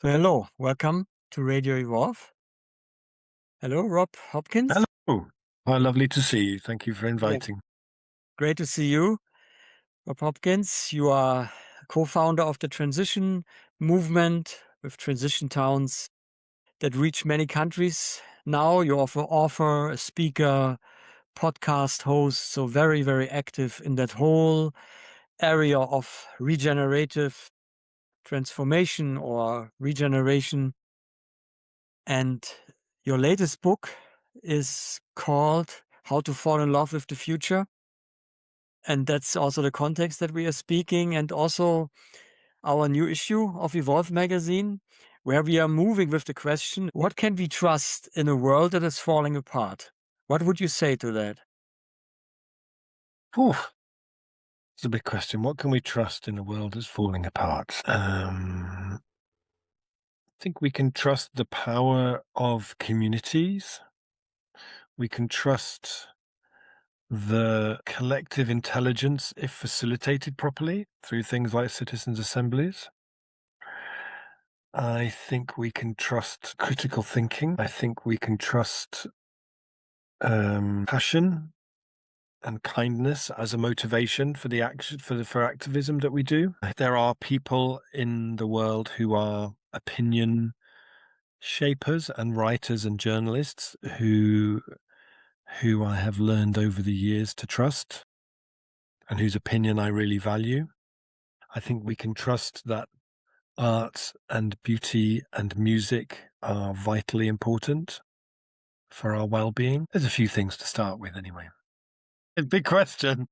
So hello, welcome to Radio Evolve. Hello, Rob Hopkins. Hello. How lovely to see you. Thank you for Yeah, inviting. great to see you, Rob Hopkins. You are co-founder of the transition movement with transition towns that reach many countries. Now you offer author, a speaker, podcast host, so very, very active in that whole area of regenerative transformation or regeneration. And your latest book is called How to Fall in Love with the Future. And that's also the context that we are speaking, and also our new issue of Evolve magazine, where we are moving with the question, what can we trust in a world that is falling apart? What would you say to that? Whew, it's a big question. What can we trust in a world that's falling apart? I think we can trust the power of communities. We can trust the collective intelligence if facilitated properly through things like citizens' assemblies. I think we can trust critical thinking. I think we can trust passion and kindness as a motivation for the action for activism that we do. There are people in the world who are opinion shapers and writers and journalists who I have learned over the years to trust and whose opinion I really value. I think we can trust that art and beauty and music are vitally important for our well-being. There's a few things to start with anyway. A big question.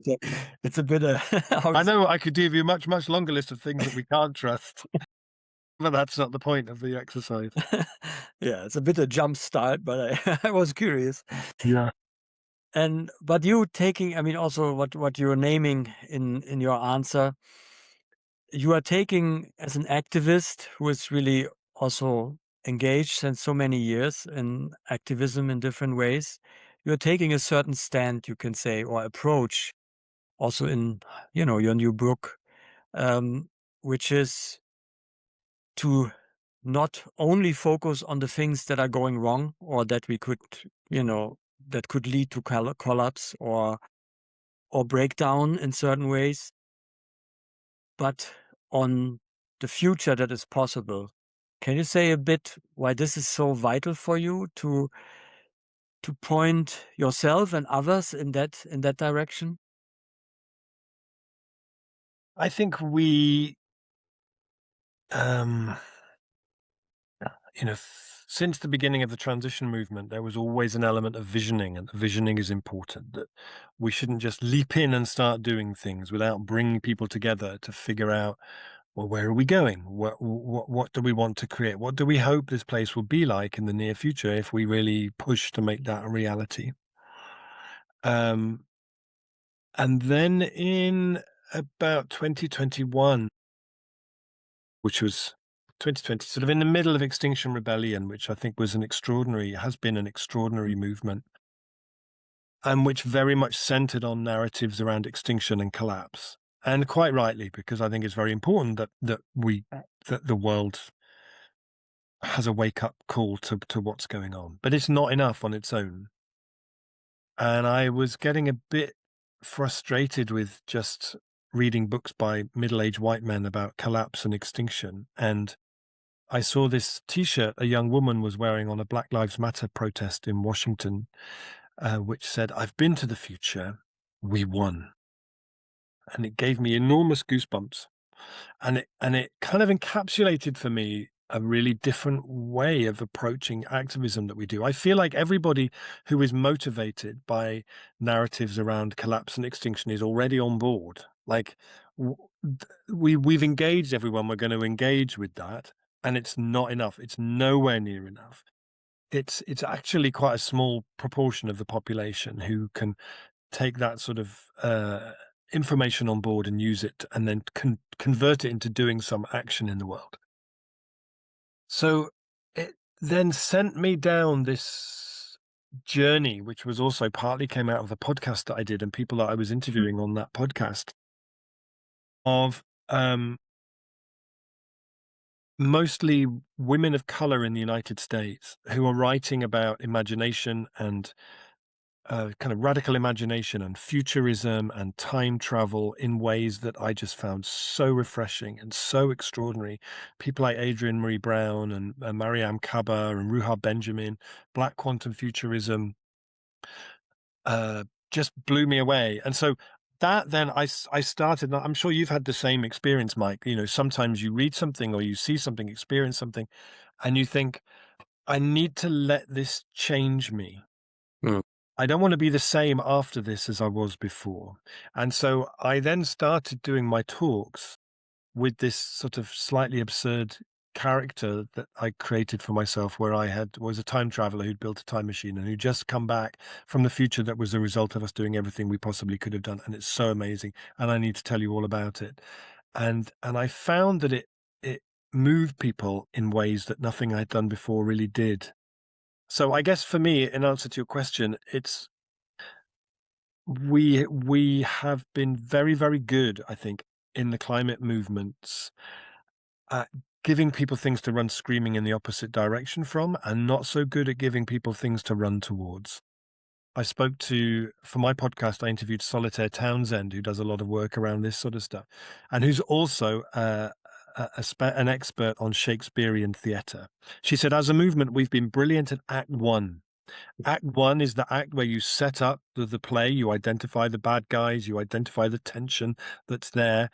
Yeah, it's a bit how I is know I could give you a much, much longer list of things that we can't trust, but that's not the point of the exercise. yeah, it's a bit a jump start, but I, I was curious. Yeah. And but you taking, I mean, also what you're naming in your answer, you are taking as an activist who is really also engaged since so many years in activism in different ways. You're taking a certain stand, you can say, or approach, also in your new book, um, which is to not only focus on the things that are going wrong or that we could, you know, that could lead to collapse or breakdown in certain ways, but on the future that is possible. Can you say a bit why this is so vital for you to point yourself and others in that direction? I think we, um, since the beginning of the transition movement, there was always an element of visioning, and visioning is important. That we shouldn't just leap in and start doing things without bringing people together to figure out, well, where are we going? What do we want to create? What do we hope this place will be like in the near future if we really push to make that a reality? Um, and then in about 2021, which was 2020, sort of in the middle of Extinction Rebellion, which I think has been an extraordinary movement, and which very much centered on narratives around extinction and collapse. And quite rightly, because I think it's very important that the world has a wake up call to what's going on. But it's not enough on its own. And I was getting a bit frustrated with just reading books by middle-aged white men about collapse and extinction. And I saw this T-shirt a young woman was wearing on a Black Lives Matter protest in Washington, which said, "I've been to the future. We won." And it gave me enormous goosebumps. And it kind of encapsulated for me a really different way of approaching activism that we do. I feel like everybody who is motivated by narratives around collapse and extinction is already on board. Like we've engaged everyone we're going to engage with that, and it's not enough. It's nowhere near enough. It's actually quite a small proportion of the population who can take that sort of information on board and use it and then convert it into doing some action in the world. So it then sent me down this journey, which was also partly came out of the podcast that I did and people that I was interviewing on that podcast of mostly women of color in the United States who are writing about imagination and kind of radical imagination and futurism and time travel in ways that I just found so refreshing and so extraordinary. People like Adrienne Marie Brown and Mariam Kaba and Ruha Benjamin, Black quantum futurism, uh, just blew me away. And so that then I started. I'm sure you've had the same experience, Mike. You know, sometimes you read something or you see something, experience something, and you think, I need to let this change me. Mm. I don't want to be the same after this as I was before. And so I then started doing my talks with this sort of slightly absurd character that I created for myself, where I had was a time traveler who'd built a time machine and who'd just come back from the future that was the result of us doing everything we possibly could have done. And it's so amazing. And I need to tell you all about it. And I found that it moved people in ways that nothing I'd done before really did. So I guess for me, in answer to your question, it's we have been very, very good, I think, in the climate movements at giving people things to run screaming in the opposite direction from, and not so good at giving people things to run towards. I spoke to for my podcast, I interviewed Solitaire Townsend, who does a lot of work around this sort of stuff, and who's also an expert on Shakespearean theatre. She said, as a movement, we've been brilliant at Act One. Act one is the act where you set up the play, you identify the bad guys, you identify the tension that's there.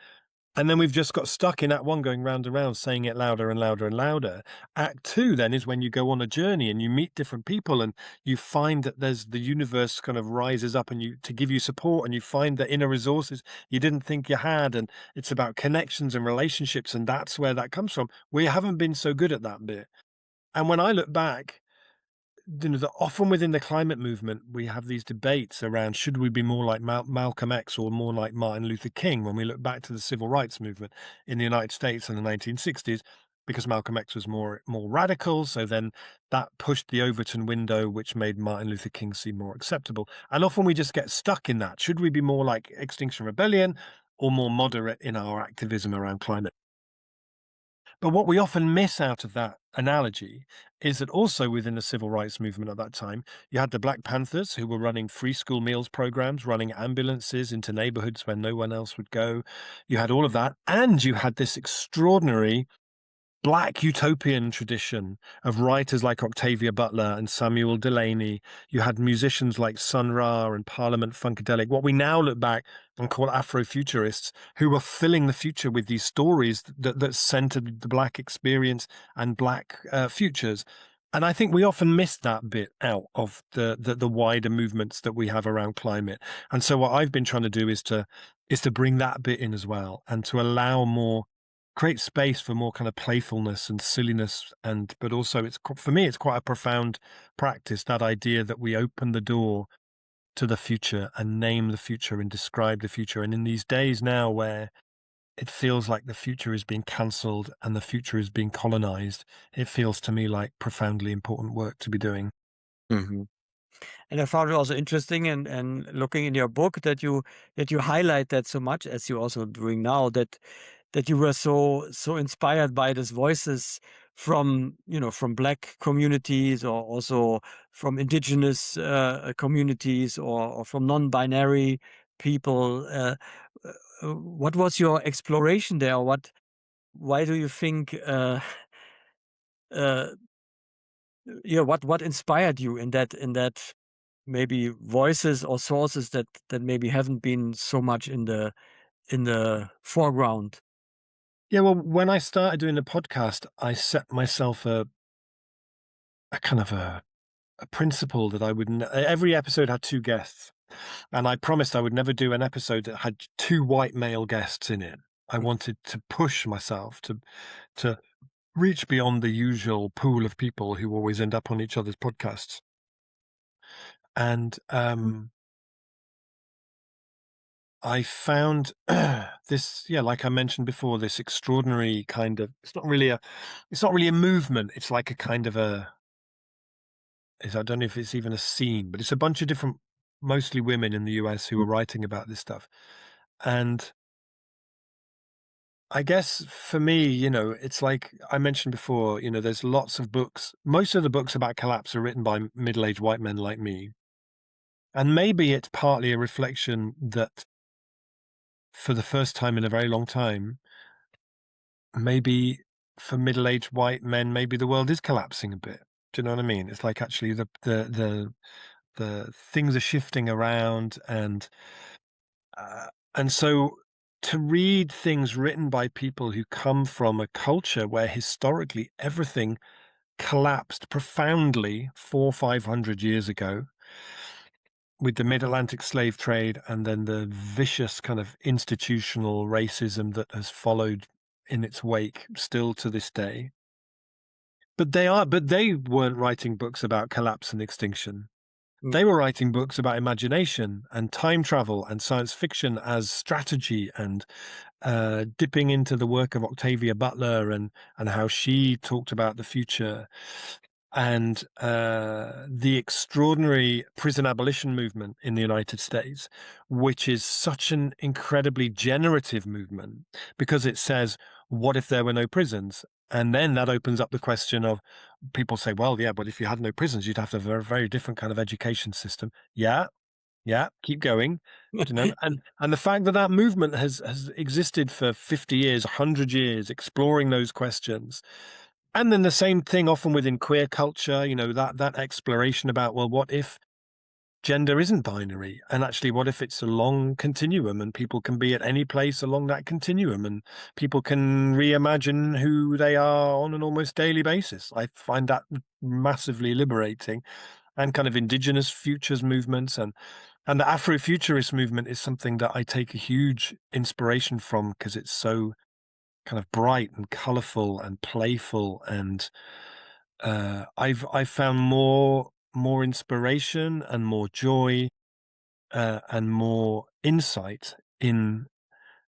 And then we've just got stuck in act one, going round and round, saying it louder and louder and louder. Act two then is when you go on a journey and you meet different people and you find that there's the universe kind of rises up and you to give you support, and you find the inner resources you didn't think you had. And it's about connections and relationships, and that's where that comes from. We haven't been so good at that bit. And when I look back, you know, that often within the climate movement, we have these debates around should we be more like Malcolm X or more like Martin Luther King when we look back to the civil rights movement in the United States in the 1960s, because Malcolm X was more radical. So then that pushed the Overton window, which made Martin Luther King seem more acceptable. And often we just get stuck in that. Should we be more like Extinction Rebellion or more moderate in our activism around climate? But what we often miss out of that analogy is that also within the civil rights movement at that time, you had the Black Panthers who were running free school meals programs, running ambulances into neighborhoods where no one else would go. You had all of that. And you had this extraordinary Black utopian tradition of writers like Octavia Butler and Samuel Delany. You had musicians like Sun Ra and Parliament Funkadelic, what we now look back and call Afrofuturists, who were filling the future with these stories that centered the Black experience and Black futures. And I think we often miss that bit out of the wider movements that we have around climate. And so what I've been trying to do is to bring that bit in as well, and to allow more create space for more kind of playfulness and silliness. And but also for me it's quite a profound practice, that idea that we open the door to the future and name the future and describe the future. And in these days now where it feels like the future is being cancelled and the future is being colonized, it feels to me like profoundly important work to be doing. Mhm. And I found it also interesting and looking in your book that you highlight that so much as you're also doing now, that you were so inspired by these voices from, you know, from Black communities, or also from indigenous communities, or from non-binary people. What was your exploration there? Why do you think uh, yeah, what inspired you in that maybe voices or sources that maybe haven't been so much in the foreground? Yeah, well, when I started doing the podcast, I set myself a kind of a principle that I would every episode had two guests. And I promised I would never do an episode that had two white male guests in it. I wanted to push myself to reach beyond the usual pool of people who always end up on each other's podcasts. And I found this, yeah, like I mentioned before, this extraordinary kind of it's not really a movement. It's like a kind of I don't know if it's even a scene, but it's a bunch of different, mostly women in the US who are writing about this stuff. And I guess for me, it's like I mentioned before, there's lots of books. Most of the books about collapse are written by middle-aged white men like me. And maybe it's partly a reflection that for the first time in a very long time, maybe for middle-aged white men, maybe the world is collapsing a bit. Do you know what I mean? It's like actually the things are shifting around, and so to read things written by people who come from a culture where historically everything collapsed profoundly 400-500 years ago with the mid-Atlantic slave trade and then the vicious kind of institutional racism that has followed in its wake still to this day. But they weren't writing books about collapse and extinction. Mm, They were writing books about imagination and time travel and science fiction as strategy and dipping into the work of Octavia Butler and how she talked about the future and the extraordinary prison abolition movement in the United States, which is such an incredibly generative movement because it says, what if there were no prisons? And then that opens up the question of people say, well, yeah, but if you had no prisons, you'd have to have a very different kind of education system. Yeah, yeah, keep going. And the fact that that movement has existed for 50 years, 100 years, exploring those questions, and then the same thing often within queer culture, that exploration about, well, what if gender isn't binary? And actually, what if it's a long continuum and people can be at any place along that continuum and people can reimagine who they are on an almost daily basis? I find that massively liberating. And kind of indigenous futures movements and the Afrofuturist movement is something that I take a huge inspiration from because it's so kind of bright and colorful and playful and I've found more inspiration and more joy and more insight in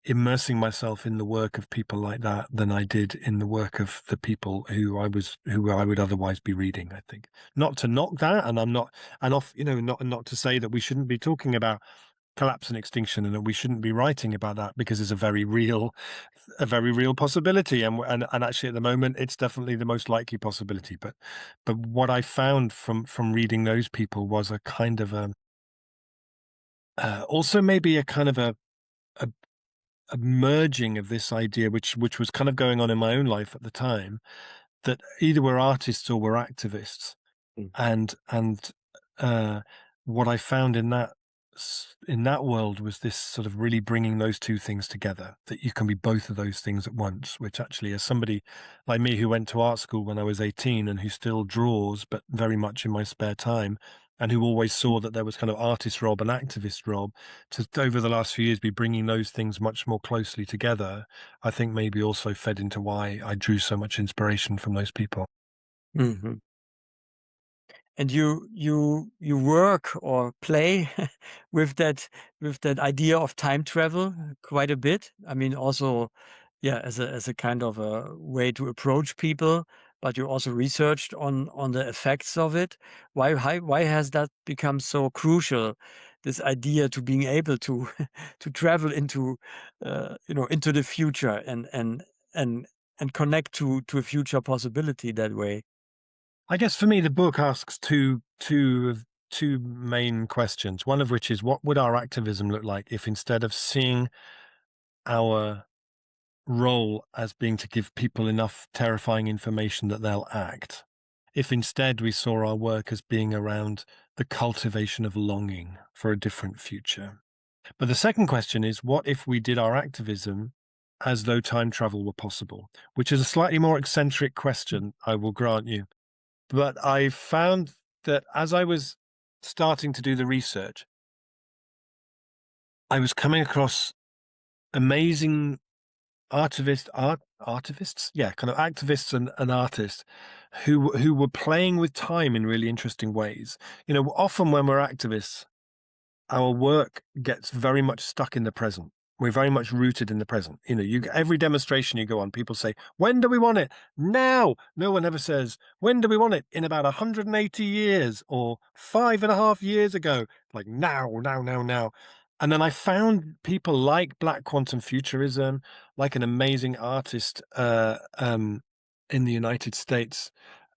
immersing myself in the work of people like that than I did in the work of the people who I would otherwise be reading, I think. Not to knock that, and I'm not and off, not to say that we shouldn't be talking about collapse and extinction and that we shouldn't be writing about that because it's a very real possibility and actually at the moment it's definitely the most likely possibility but what I found from reading those people was a kind of a also maybe a kind of a a merging of this idea which was kind of going on in my own life at the time that either we're artists or we're activists mm, and uh, what I found in that world was this sort of really bringing those two things together. That you can be both of those things at once. Which actually, as somebody like me who went to art school when I was 18 and who still draws, but very much in my spare time, and who always saw that there was kind of artist Rob and activist Rob, to over the last few years be bringing those things much more closely together. I think maybe also fed into why I drew so much inspiration from those people. mhm. And you work or play with that idea of time travel quite a bit. I mean, also, yeah, as a kind of a way to approach people, but you also researched on the effects of it. Why has that become so crucial? This idea to being able to to travel into into the future and and connect to a future possibility that way. I guess for me, the book asks two main questions. One of which is, what would our activism look like if instead of seeing our role as being to give people enough terrifying information that they'll act, if instead we saw our work as being around the cultivation of longing for a different future. But the second question is, what if we did our activism as though time travel were possible? Which is a slightly more eccentric question, I will grant you. But I found that as I was starting to do the research, I was coming across amazing artivists, yeah, kind of activists and artists who were playing with time in really interesting ways. Often when we're activists, our work gets very much stuck in the present. We're very much rooted in the present. Every demonstration you go on, people say, "When do we want it? Now." No one ever says, "When do we want it? In about 180 years or 5.5 years ago." Like now, now, now, now. And then I found people like Black Quantum Futurism, like an amazing artist in the United States.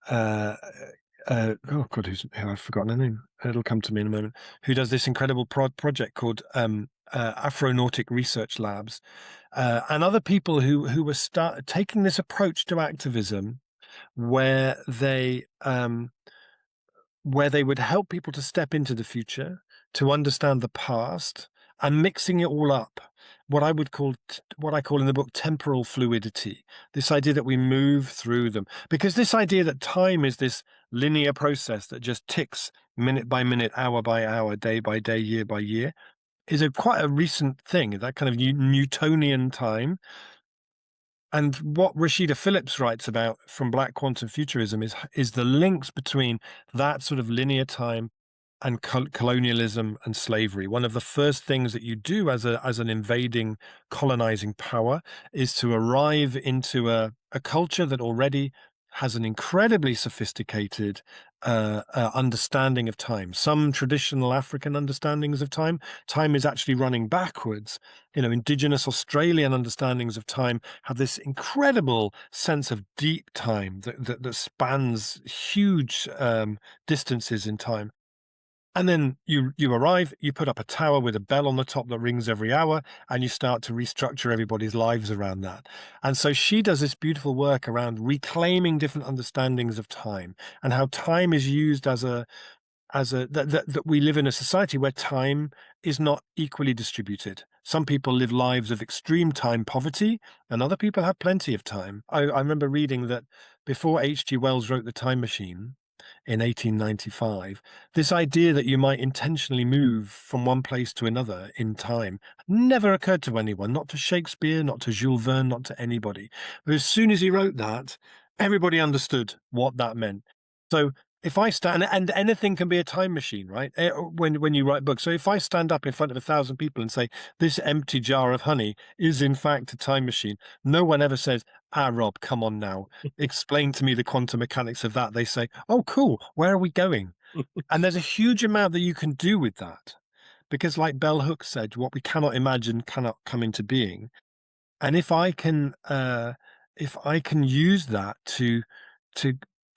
Uh, oh God, I've forgotten her name. It'll come to me in a moment. Who does this incredible project called Afronautic Research Labs, and other people who were taking this approach to activism, where they would help people to step into the future, to understand the past, and mixing it all up. What I call in the book temporal fluidity. This idea that we move through them, because this idea that time is this linear process that just ticks minute by minute, hour by hour, day by day, year by year, is a quite a recent thing. That kind of Newtonian time. And what Rashida Phillips writes about from Black Quantum Futurism is the links between that sort of linear time and colonialism and slavery. One of the first things that you do as an invading, colonizing power is to arrive into a culture that already has an incredibly sophisticated understanding of time. Some traditional African understandings of time, time is actually running backwards. Indigenous Australian understandings of time have this incredible sense of deep time that spans huge distances in time. And then you arrive, you put up a tower with a bell on the top that rings every hour, and you start to restructure everybody's lives around that. And so she does this beautiful work around reclaiming different understandings of time and how time is used that we live in a society where time is not equally distributed. Some people live lives of extreme time poverty, and other people have plenty of time. I remember reading that before H.G. Wells wrote The Time Machine in 1895, this idea that you might intentionally move from one place to another in time never occurred to anyone, not to Shakespeare, not to Jules Verne, not to anybody. But as soon as he wrote that, everybody understood what that meant. So if I stand, and anything can be a time machine, right? When you write books. So if I stand up in front of 1,000 people and say, this empty jar of honey is in fact a time machine, no one ever says, Rob, come on now. Explain to me the quantum mechanics of that. They say, oh, cool. Where are we going? And there's a huge amount that you can do with that. Because like Bell Hooks said, what we cannot imagine cannot come into being. And if I can use that to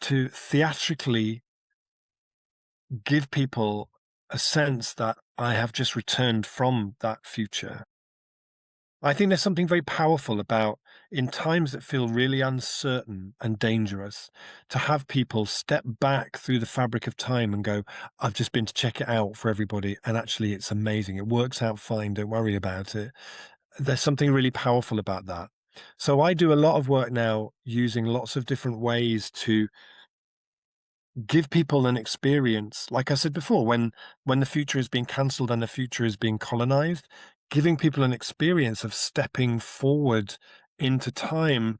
to theatrically give people a sense that I have just returned from that future. I think there's something very powerful about, in times that feel really uncertain and dangerous, to have people step back through the fabric of time and go, I've just been to check it out for everybody, and actually it's amazing. It works out fine. Don't worry about it. There's something really powerful about that. So I do a lot of work now using lots of different ways to give people an experience, like I said before, when the future is being cancelled and the future is being colonized, giving people an experience of stepping forward into time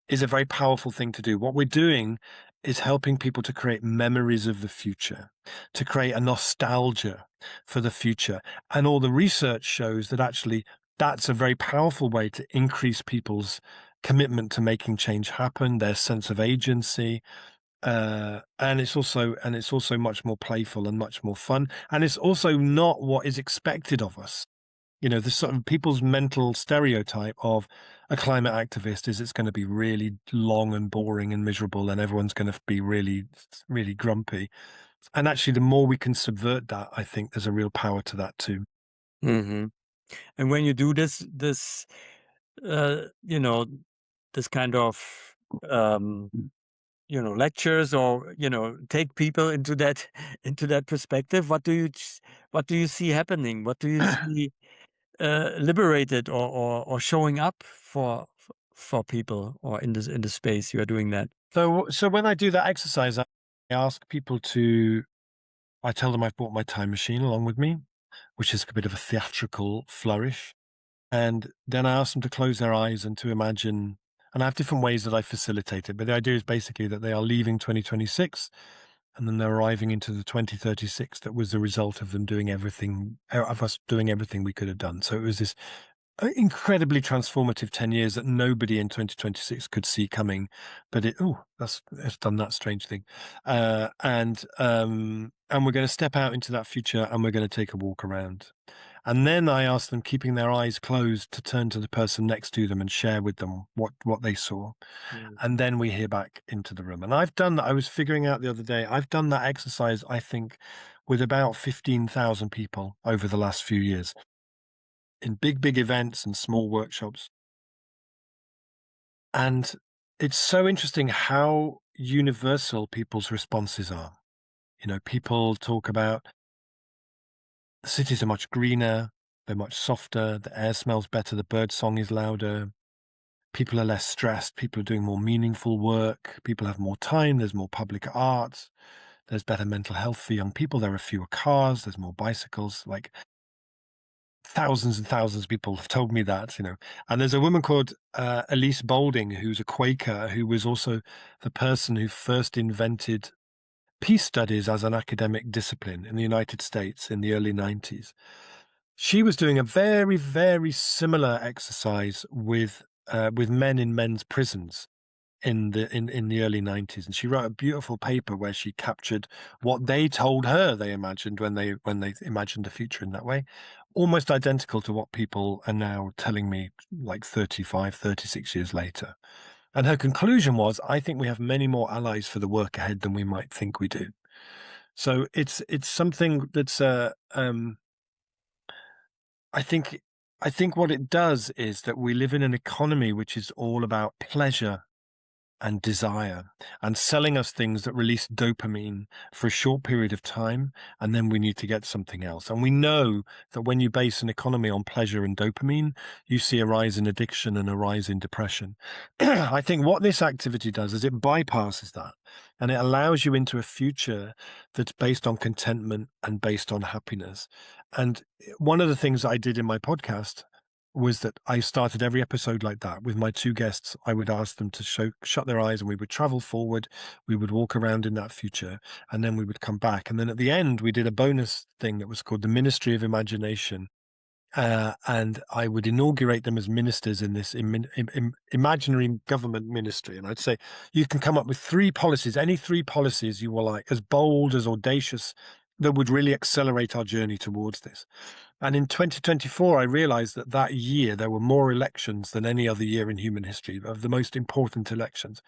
is a very powerful thing to do. What we're doing is helping people to create memories of the future, to create a nostalgia for the future. And all the research shows that actually that's a very powerful way to increase people's commitment to making change happen, their sense of agency, and it's also much more playful and much more fun, and it's also not what is expected of us. The sort of people's mental stereotype of a climate activist is it's going to be really long and boring and miserable, and everyone's going to be really, really grumpy. And actually, the more we can subvert that, I think there's a real power to that too. Mhm. And when you do this, uh, you know, this kind of, um, lectures, or, take people into that into that perspective, what do you see happening? What do you see liberated, or showing up for people, or in the space you are doing that? So when I do that exercise, I ask people to. I tell them I've brought my time machine along with me, which is a bit of a theatrical flourish. And then I ask them to close their eyes and to imagine, and I have different ways that I facilitate it, but the idea is basically that they are leaving 2026 and then they're arriving into the 2036 that was the result of them doing everything, of us doing everything we could have done. So it was this incredibly transformative 10 years that nobody in 2026 could see coming. But it's done that strange thing. And we're going to step out into that future and we're going to take a walk around. And then I ask them, keeping their eyes closed, to turn to the person next to them and share with them what they saw. Mm. And then we hear back into the room. And I've done that. I was figuring out the other day, I've done that exercise, I think, with about 15,000 people over the last few years in big, big events and small workshops. And it's so interesting how universal people's responses are. People talk about the cities are much greener, they're much softer, the air smells better, the bird song is louder, people are less stressed, people are doing more meaningful work, people have more time, there's more public art, there's better mental health for young people, there are fewer cars, there's more bicycles. Like, thousands and thousands of people have told me that. And there's a woman called Elise Boulding, who's a Quaker, who was also the person who first invented peace studies as an academic discipline in the United States in the early 90s. She was doing a very, very similar exercise with men in men's prisons in the early 90s, and she wrote a beautiful paper where she captured what they told her they imagined when they imagined a future in that way, almost identical to what people are now telling me, like 35, 36 years later. And her conclusion was, I think we have many more allies for the work ahead than we might think we do. So it's something that's I think I think what it does is that we live in an economy which is all about pleasure and desire, and selling us things that release dopamine for a short period of time, and then we need to get something else. And we know that when you base an economy on pleasure and dopamine, you see a rise in addiction and a rise in depression. I think what this activity does is it bypasses that, and it allows you into a future that's based on contentment and based on happiness. And one of the things that I did in my podcast was that I started every episode like that with my two guests. I would ask them to shut their eyes, and we would travel forward. We would walk around in that future, and then we would come back. And then at the end, we did a bonus thing that was called the Ministry of Imagination. And I would inaugurate them as ministers in this imaginary government ministry. And I'd say, you can come up with three policies, any three policies you will like, as bold, as audacious, that would really accelerate our journey towards this. And in 2024, I realized that that year there were more elections than any other year in human history, of the most important elections.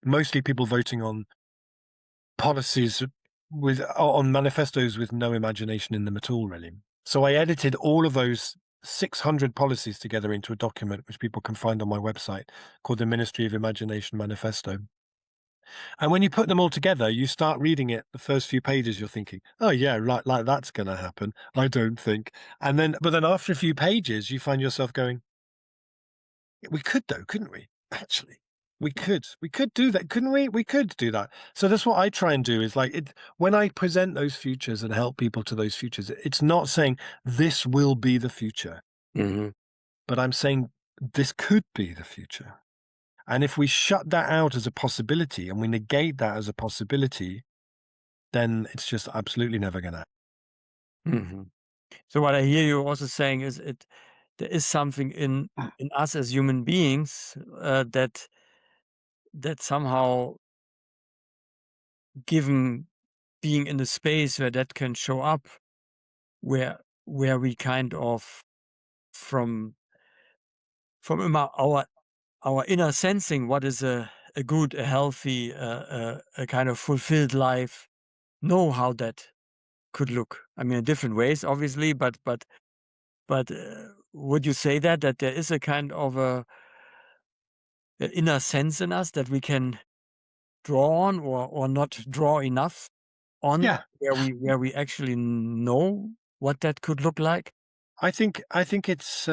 Mostly people voting on policies on manifestos with no imagination in them at all, really. So I edited all of those 600 policies together into a document, which people can find on my website, called the Ministry of Imagination Manifesto. And when you put them all together, you start reading it. The first few pages, you're thinking, "Oh yeah, like that's going to happen." I don't think. But then after a few pages, you find yourself going, "We could though, couldn't we? Actually, we could. We could do that, couldn't we? We could do that." So that's what I try and do. Is like it when I present those futures and help people to those futures. It's not saying this will be the future, Mhm. but I'm saying this could be the future. And if we shut that out as a possibility and we negate that as a possibility, then it's just absolutely never gonna. Mhm. So what I hear you also saying is there is something in us as human beings, that somehow, given being in a space where that can show up, where we kind of from our inner sensing what is a good, a healthy, a kind of fulfilled life, know how that could look. I mean, in different ways, obviously, but would you say that there is a kind of a inner sense in us that we can draw on, or not draw enough on, Yeah, where we actually know what that could look like? I think it's,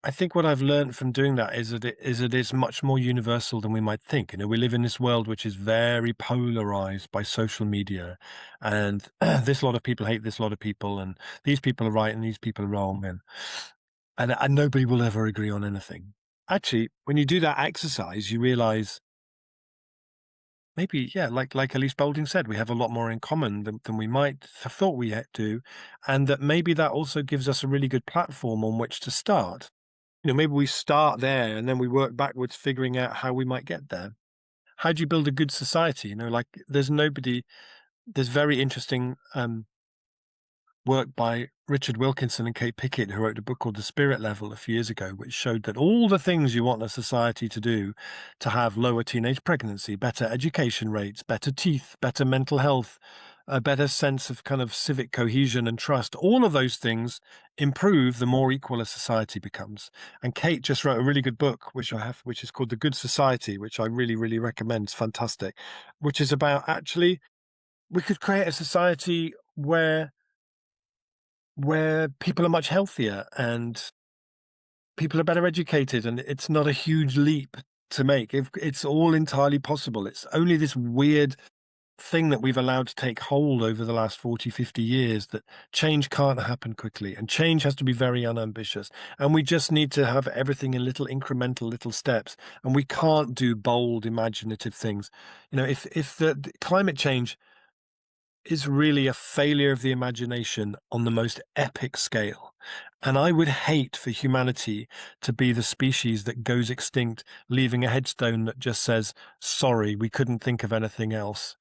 I think what I've learned from doing that is that it's much more universal than we might think. We live in this world which is very polarized by social media, and this lot of people hate this lot of people, and these people are right and these people are wrong, and nobody will ever agree on anything. Actually, when you do that exercise, you realize maybe, yeah, like Elise Boulding said, we have a lot more in common than we might have thought we do, and that maybe that also gives us a really good platform on which to start. Maybe we start there and then we work backwards, figuring out how we might get there. How do you build a good society? Like there's very interesting work by Richard Wilkinson and Kate Pickett, who wrote a book called The Spirit Level a few years ago, which showed that all the things you want a society to do to have lower teenage pregnancy, better education rates, better teeth, better mental health, a better sense of kind of civic cohesion and trust, all of those things improve the more equal a society becomes. And Kate just wrote a really good book, which I have, which is called The Good Society, which I really, really recommend. It's fantastic, which is about actually we could create a society where people are much healthier and people are better educated, and it's not a huge leap to make. If it's all entirely possible, it's only this weird thing that we've allowed to take hold over the last 40, 50 years that change can't happen quickly and change has to be very unambitious. And we just need to have everything in little incremental little steps. And we can't do bold, imaginative things. If the climate change is really a failure of the imagination on the most epic scale. And I would hate for humanity to be the species that goes extinct, leaving a headstone that just says, sorry, we couldn't think of anything else.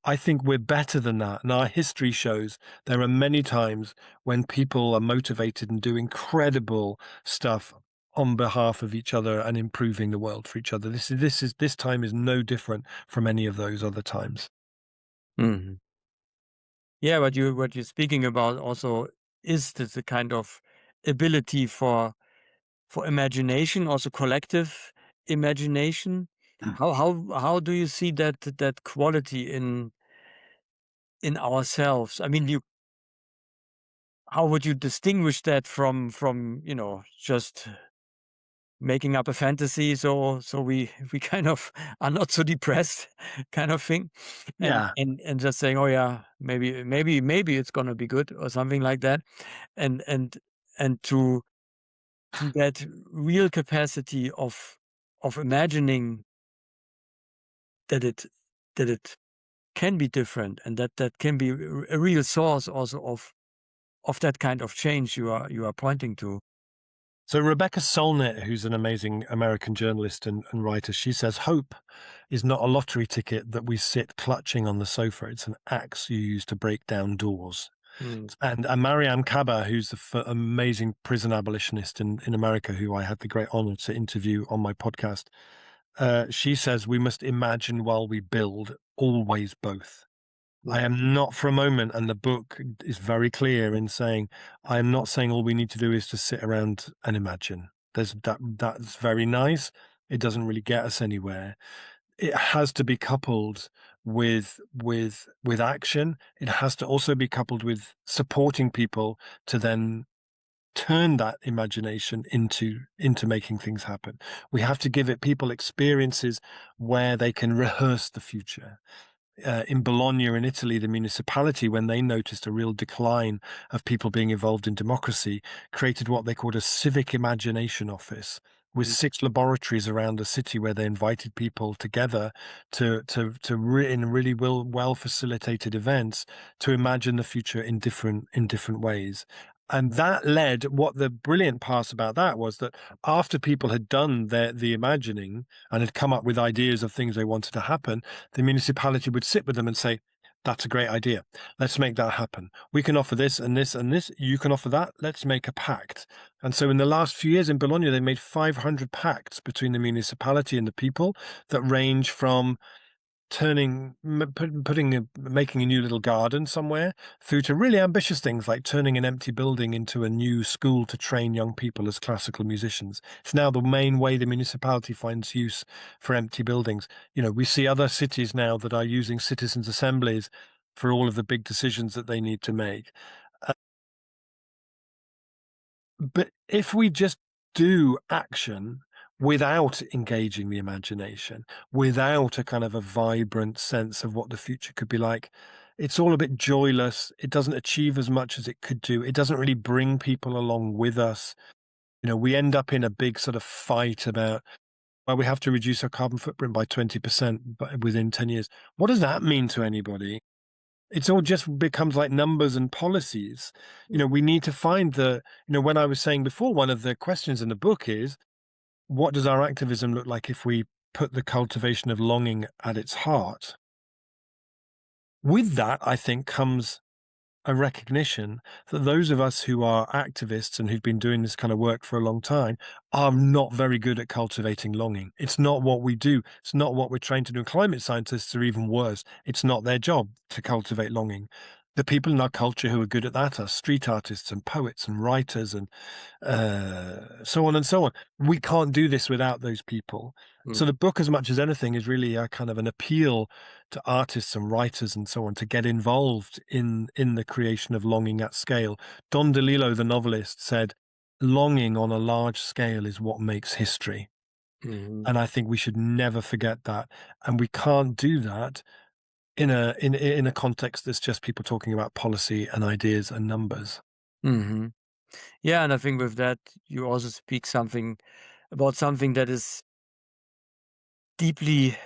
I think we're better than that. And our history shows there are many times when people are motivated and do incredible stuff on behalf of each other and improving the world for each other. This time is no different from any of those other times. Mhm. Yeah, what you're speaking about also is the kind of ability for imagination, also collective imagination. How do you see that quality in ourselves? I mean, you how would you distinguish that from just making up a fantasy so we kind of are not so depressed kind of thing, and Yeah. and just saying, oh yeah, maybe it's gonna be good or something like that, and to that real capacity of imagining that it can be different, and that can be a real source also of that kind of change you are pointing to. So Rebecca Solnit, who's an amazing American journalist and writer, she says hope is not a lottery ticket that we sit clutching on the sofa. It's an axe you use to break down doors. Mm, And Mariam Kaba, who's the amazing prison abolitionist in America, who I had the great honor to interview on my podcast, she says we must imagine while we build, always both. I mm, am not for a moment, and the book is very clear in saying, I am not saying all we need to do is to sit around and imagine. That's very nice. It doesn't really get us anywhere. It has to be coupled with action. It has to also be coupled with supporting people to then turn that imagination into making things happen. We have to give it people experiences where they can rehearse the future. In Bologna in Italy, the municipality, when they noticed a real decline of people being involved in democracy, created what they called a civic imagination office with mm, 6 laboratories around the city where they invited people together in really well facilitated events to imagine the future in different ways. And that led, what the brilliant part about that was that after people had done the imagining and had come up with ideas of things they wanted to happen, the municipality would sit with them and say, that's a great idea. Let's make that happen. We can offer this and this and this. You can offer that. Let's make a pact. And so in the last few years in Bologna, they made 500 pacts between the municipality and the people that range from making a new little garden somewhere through to really ambitious things like turning an empty building into a new school to train young people as classical musicians. It's now the main way the municipality finds use for empty buildings. We see other cities now that are using citizens' assemblies for all of the big decisions that they need to make. But if we just do action without engaging the imagination, without a kind of a vibrant sense of what the future could be like, it's all a bit joyless. It doesn't achieve as much as it could do. It doesn't really bring people along with us. We end up in a big sort of fight about, well, we have to reduce our carbon footprint by 20% within 10 years. What does that mean to anybody? It's all just becomes like numbers and policies. We need to find when I was saying before, one of the questions in the book is, what does our activism look like if we put the cultivation of longing at its heart? With that, I think comes a recognition that those of us who are activists and who've been doing this kind of work for a long time are not very good at cultivating longing. It's not what we do. It's not what we're trained to do. Climate scientists are even worse. It's not their job to cultivate longing. The people in our culture who are good at that are street artists and poets and writers and so on and so on. We can't do this without those people. Mm. So the book, as much as anything, is really a kind of an appeal to artists and writers and so on to get involved in the creation of longing at scale. Don DeLillo, the novelist, said, "Longing on a large scale is what makes history." Mhm. And I think we should never forget that. And we can't do that in a context that's just people talking about policy and ideas and numbers. Mhm. Yeah, and I think with that, you also speak something about something that is deeply,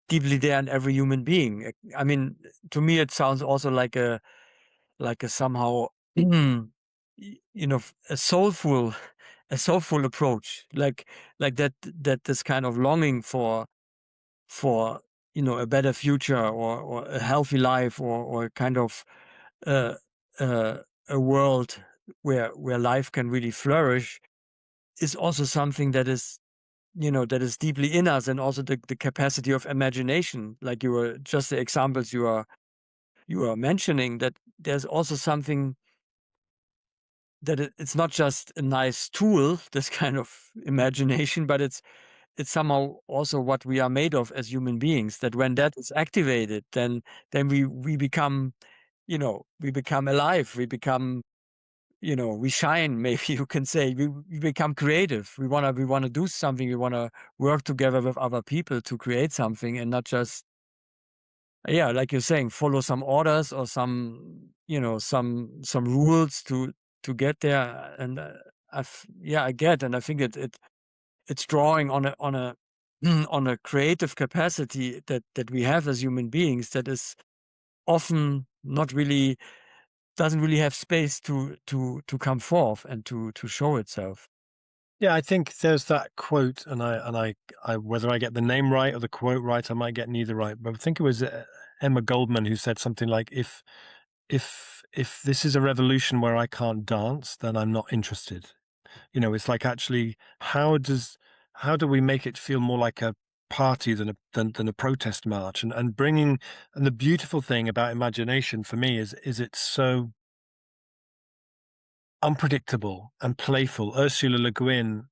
deeply there in every human being. I mean, to me, it sounds also like a somehow, a soulful approach, like that this kind of longing for a better future or a healthy life or a kind of uh, uh, a world where life can really flourish is also something that is that is deeply in us, and also the capacity of imagination, like you were just the examples you are mentioning, that there's also something that it's not just a nice tool, this kind of imagination, but it's somehow also what we are made of as human beings, that when that is activated, then we become, we become alive, we become, we shine, maybe you can say. We become creative. We wanna do something. We wanna work together with other people to create something, and not just, yeah, like you're saying, follow some orders or some rules to get there. And I get, and I think it's drawing on a on a creative capacity that we have as human beings, that is often not really doesn't really have space to come forth and to show itself. Yeah, I think there's that quote, and I whether I get the name right or the quote right, I might get neither right. But I think it was Emma Goldman who said something like, "If this is a revolution where I can't dance, then I'm not interested." It's like actually, how do we make it feel more like a party than a protest march? And the beautiful thing about imagination for me is it's so unpredictable and playful. Ursula Le Guin,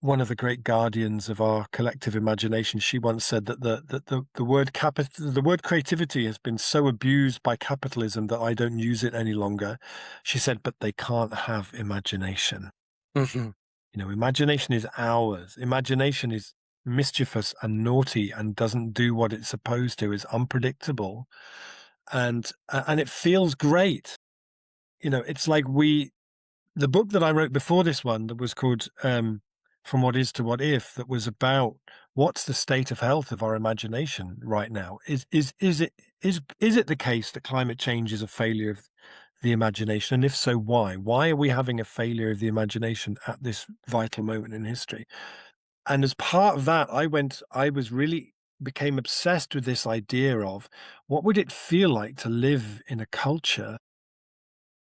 one of the great guardians of our collective imagination, she once said that the word creativity has been so abused by capitalism that I don't use it any longer. She said, but they can't have imagination. Mhm. Imagination is ours. Imagination is mischievous and naughty and doesn't do what it's supposed to, is unpredictable, and it feels great. It's like the book that I wrote before this one, that was called From What Is to What If, that was about what's the state of health of our imagination right now. Is it the case that climate change is a failure of the imagination? And if so, why? Why are we having a failure of the imagination at this vital moment in history? And as part of that, I was really became obsessed with this idea of what would it feel like to live in a culture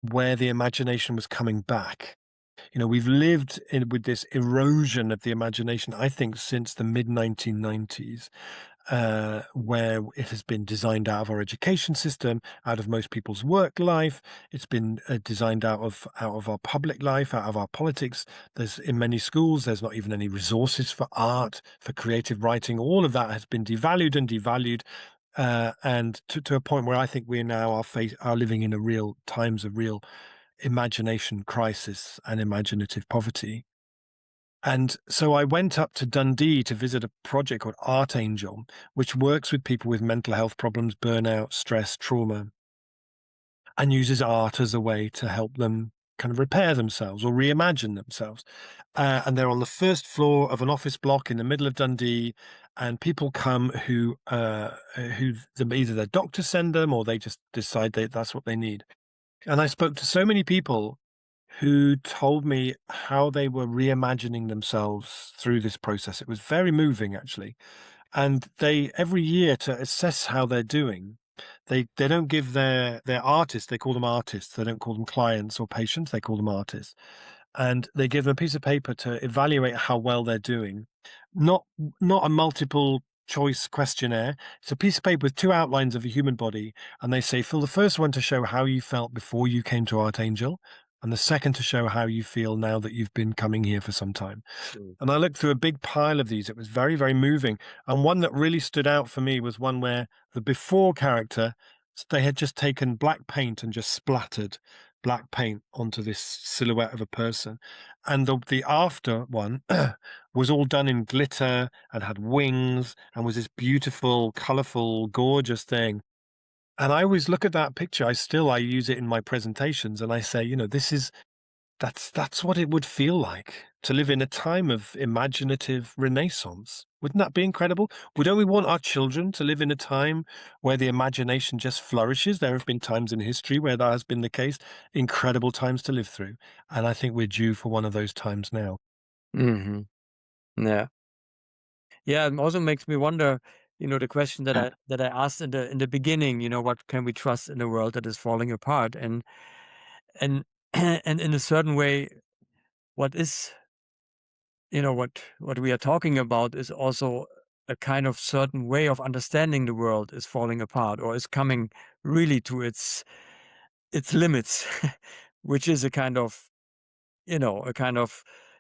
where the imagination was coming back. We've lived with this erosion of the imagination, I think, since the mid 1990s, where it has been designed out of our education system, out of most people's work life. It's been designed out of our public life, out of our politics. There's in many schools, there's not even any resources for art, for creative writing. All of that has been devalued and devalued. And to a point where I think we now are living in a real times of real imagination crisis and imaginative poverty. And so I went up to Dundee to visit a project called Art Angel, which works with people with mental health problems, burnout, stress, trauma, and uses art as a way to help them kind of repair themselves or reimagine themselves. And they're on the first floor of an office block in the middle of Dundee, and people come who either their doctors send them or they just decide that's what they need. And I spoke to so many people who told me how they were reimagining themselves through this process. It was very moving, actually. And they, every year, to assess how they're doing, They don't give their artists, they call them artists, they don't call them clients or patients, they call them artists, and they give them a piece of paper to evaluate how well they're doing. Not not a multiple choice questionnaire. It's a piece of paper with 2 outlines of a human body, and they say, fill the first one to show how you felt before you came to Archangel, and the second to show how you feel now that you've been coming here for some time. Mm. And I looked through a big pile of these. It was very, very moving. And one that really stood out for me was one where the before character, they had just taken black paint and just splattered black paint onto this silhouette of a person. And the after one was all done in glitter and had wings and was this beautiful, colorful, gorgeous thing. And I always look at that picture. I use it in my presentations and I say, this is that's what it would feel like to live in a time of imaginative renaissance. Wouldn't that be incredible? Don't we want our children to live in a time where the imagination just flourishes? There have been times in history where that has been the case, incredible times to live through. And I think we're due for one of those times now. Mhm. Yeah. Yeah, it also makes me wonder, the question that I asked in the beginning, what can we trust in a world that is falling apart? And and in a certain way, what is, what we are talking about is also a kind of certain way of understanding the world is falling apart or is coming really to its limits, which is a kind of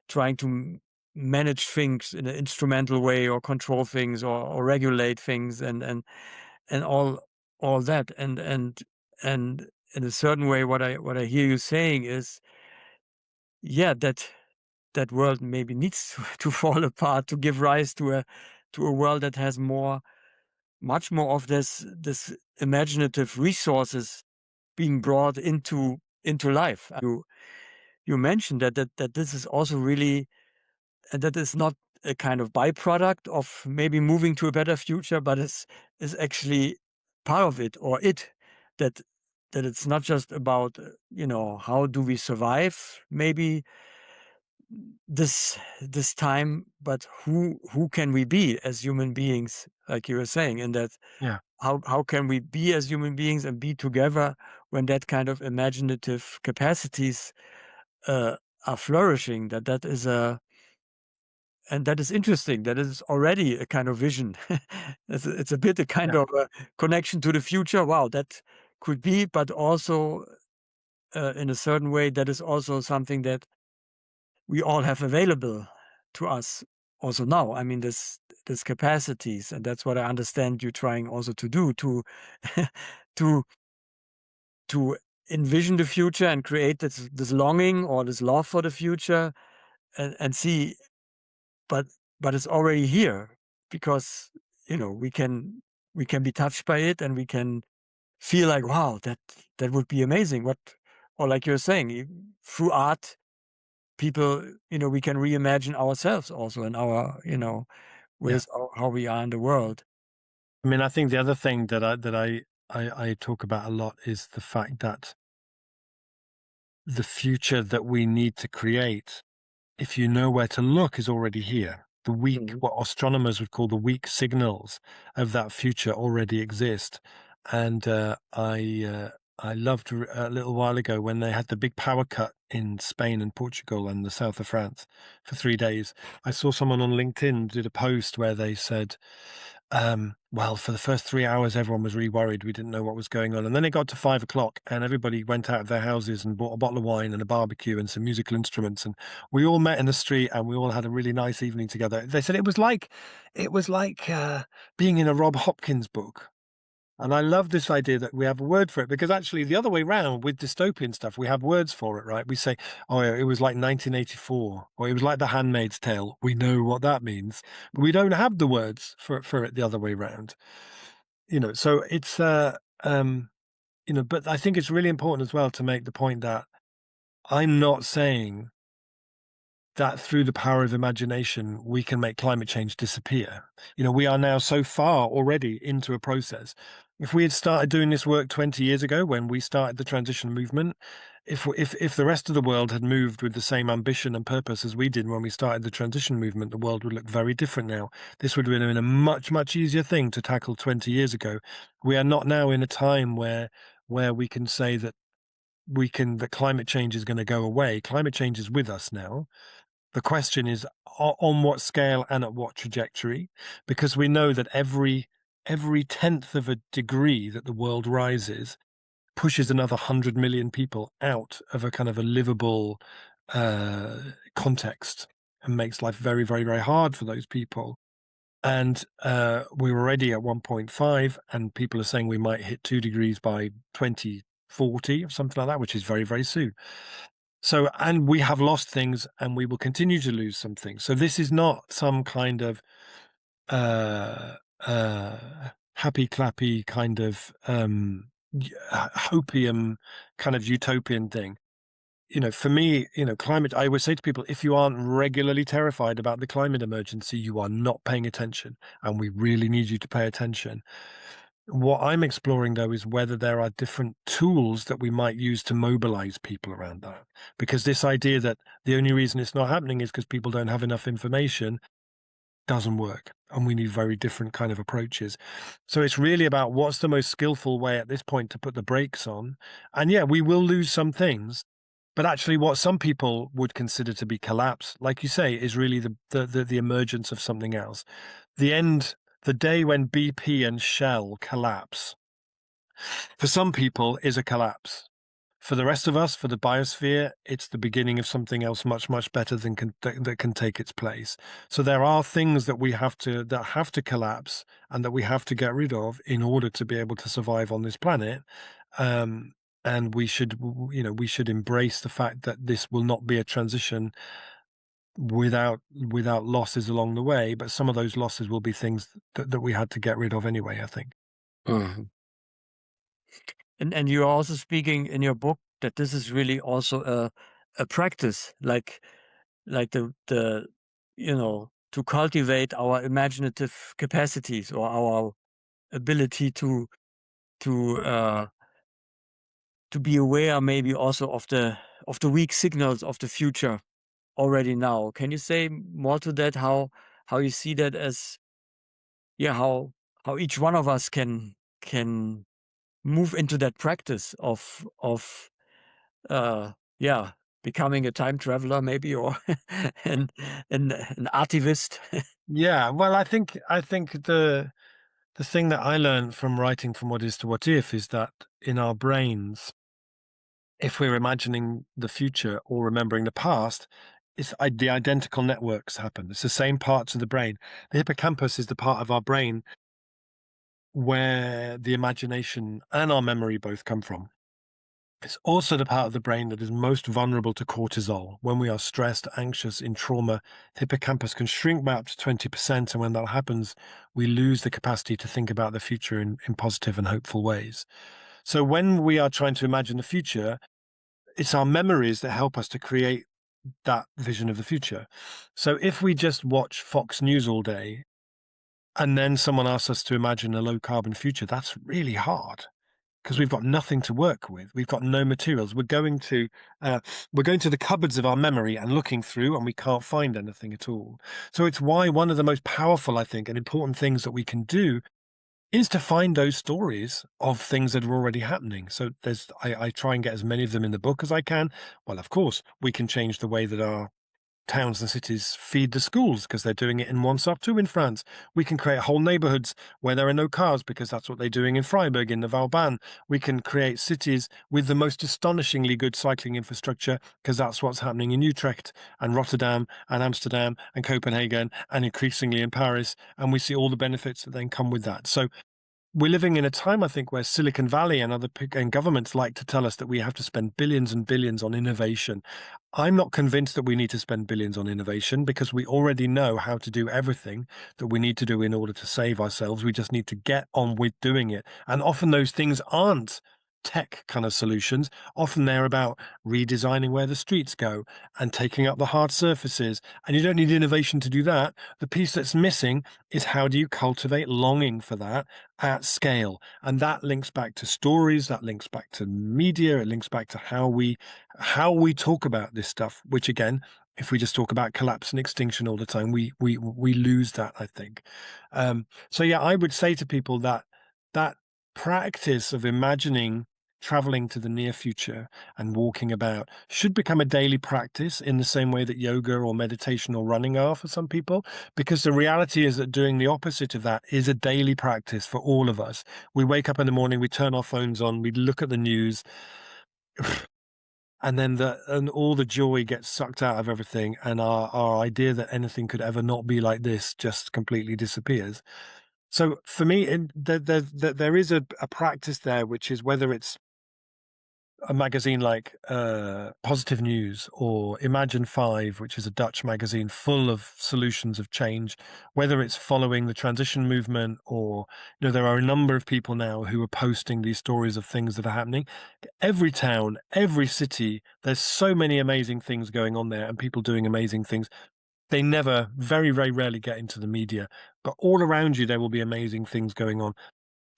trying to manage things in an instrumental way or control things or regulate things and all that and in a certain way what I hear you saying is yeah that world maybe needs to fall apart to give rise to a world that has much more of this imaginative resources being brought into life. You mentioned that this is also really that is not a kind of byproduct of maybe moving to a better future, but is actually part of it or that that it's not just about how do we survive maybe this time, but who can we be as human beings, like you were saying, and that Yeah, how can we be as human beings and be together when that kind of imaginative capacities uh, are flourishing. That is a and that is interesting. That is already a kind of vision. It's a bit a kind yeah, of a connection to the future. Wow, that could be, but also in a certain way, that is also something that we all have available to us also now. I mean, this capacities, and that's what I understand you trying also to do to to envision the future and create this longing or this love for the future and see but it's already here because we can be touched by it and we can feel like wow that would be amazing what or like you're saying through art people we can reimagine ourselves also in our yeah. ways of how we are in the world. I mean, I think the other thing that I talk about a lot is the fact that the future that we need to create, if you know where to look, is already here. The weak, Mhm. what astronomers would call the weak signals of that future already exist. And I loved a little while ago when they had the big power cut in Spain and Portugal and the south of France for 3 days. I saw someone on LinkedIn did a post where they said, well, for the first 3 hours, everyone was really worried. We didn't know what was going on. And then it got to 5 o'clock, and everybody went out of their houses and bought a bottle of wine and a barbecue and some musical instruments. And we all met in the street and we all had a really nice evening together. They said it was like being in a Rob Hopkins book. And I love this idea that we have a word for it because actually the other way round with dystopian stuff, we have words for it, right? We say, oh, yeah, it was like 1984 or it was like The Handmaid's Tale. We know what that means, but we don't have the words for it the other way round. So it's, but I think it's really important as well to make the point that I'm not saying that through the power of imagination, we can make climate change disappear. We are now so far already into a process. If we had started doing this work 20 years ago when we started the transition movement, if the rest of the world had moved with the same ambition and purpose as we did when we started the transition movement, the world would look very different now. This would have been a much, much easier thing to tackle 20 years ago. We are not now in a time where we can say that that climate change is going to go away. Climate change is with us now. The question is on what scale and at what trajectory, because we know that every tenth of a degree that the world rises pushes another 100 million people out of a kind of a livable uh, context and makes life very, very, very hard for those people. And we're already at 1.5, and people are saying we might hit 2 degrees by 2040 or something like that, which is very, very soon. So, and we have lost things and we will continue to lose some things. So this is not some kind of uh, uh, happy clappy kind of hopium kind of utopian thing. For me, climate, I would say to people, if you aren't regularly terrified about the climate emergency, you are not paying attention. And we really need you to pay attention. What I'm exploring, though, is whether there are different tools that we might use to mobilize people around that. Because this idea that the only reason it's not happening is because people don't have enough information doesn't work. And we need very different kind of approaches. So it's really about what's the most skillful way at this point to put the brakes on. And yeah, we will lose some things. But actually, what some people would consider to be collapse, like you say, is really the emergence of something else. The end, the day when BP and Shell collapse, for some people, is a collapse. For the rest of us, for the biosphere, it's the beginning of something else much, much better that can take its place. So there are things that have to collapse and that we have to get rid of in order to be able to survive on this planet. Um, and we should embrace the fact that this will not be a transition without losses along the way. But some of those losses will be things that we had to get rid of anyway, I think. Mhm. And you're also speaking in your book that this is really also a practice, like to cultivate our imaginative capacities or our ability to uh, to be aware maybe also of the weak signals of the future already now. Can you say more to that? How you see that as yeah how each one of us can move into that practice of uh yeah becoming a time traveler maybe or an artivist. Yeah, well, I think the thing that I learned from writing From What Is to What If is that in our brains, if we're imagining the future or remembering the past, the identical networks happen. It's the same parts of the brain. The hippocampus is the part of our brain where the imagination and our memory both come from. It's also the part of the brain that is most vulnerable to cortisol. When we are stressed, anxious, in trauma, the hippocampus can shrink back up to 20%. And when that happens, we lose the capacity to think about the future in positive and hopeful ways. So when we are trying to imagine the future, it's our memories that help us to create that vision of the future. So if we just watch Fox News all day and then someone asks us to imagine a low carbon future, that's really hard because we've got nothing to work with. We've got no materials. Uh, we're going to the cupboards of our memory and looking through, and we can't find anything at all. So it's why one of the most powerful, I think, and important things that we can do is to find those stories of things that are already happening. So I try and get as many of them in the book as I can. Well, of course, we can change the way that our towns and cities feed the schools because they're doing it in Montsart too in France. We can create whole neighborhoods where there are no cars because that's what they're doing in Freiburg, in the Vauban. We can create cities with the most astonishingly good cycling infrastructure because that's what's happening in Utrecht and Rotterdam and Amsterdam and Copenhagen and increasingly in Paris. And we see all the benefits that then come with that. So we're living in a time, I think, where Silicon Valley and and governments like to tell us that we have to spend billions and billions on innovation. I'm not convinced that we need to spend billions on innovation because we already know how to do everything that we need to do in order to save ourselves. We just need to get on with doing it. And often those things aren't tech kind of solutions. Often they're about redesigning where the streets go and taking up the hard surfaces. And you don't need innovation to do that. The piece that's missing is how do you cultivate longing for that at scale? And that links back to stories, that links back to media, it links back to how we talk about this stuff, which again, if we just talk about collapse and extinction all the time, we lose that, I think. So yeah, I would say to people that that practice of imagining traveling to the near future and walking about should become a daily practice in the same way that yoga or meditation or running are for some people, because the reality is that doing the opposite of that is a daily practice for all of us. We wake up in the morning, we turn our phones on, we look at the news, and then all the joy gets sucked out of everything, and our idea that anything could ever not be like this just completely disappears. So for me, there is a practice there, which is whether it's a magazine like Positive News or Imagine 5, which is a Dutch magazine full of solutions of change, whether it's following the transition movement or, there are a number of people now who are posting these stories of things that are happening. Every town, every city, there's so many amazing things going on there and people doing amazing things. They never, very, very rarely get into the media, but all around you, there will be amazing things going on.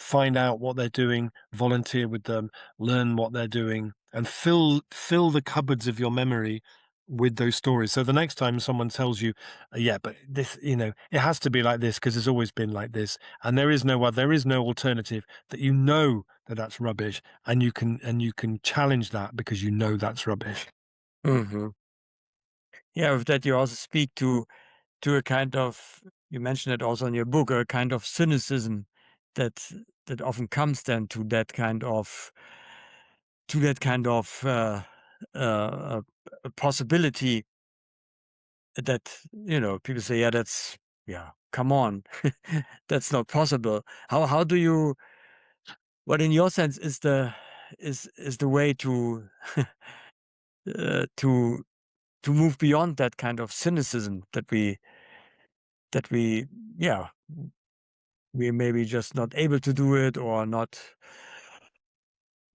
Find out what they're doing, volunteer with them, learn what they're doing, and fill the cupboards of your memory with those stories. So the next time someone tells you, "Yeah, but this, it has to be like this because it's always been like this, and there is no alternative," that that that's rubbish, and you can challenge that because that's rubbish. Mhm. Yeah, with that you also speak to a kind of, you mentioned it also in your book, a kind of cynicism that that often comes then to that kind of uh, possibility that, people say, yeah, that's, yeah, come on, that's not possible. How do you, what in your sense is the way to to move beyond that kind of cynicism that we yeah, we maybe just not able to do it, or not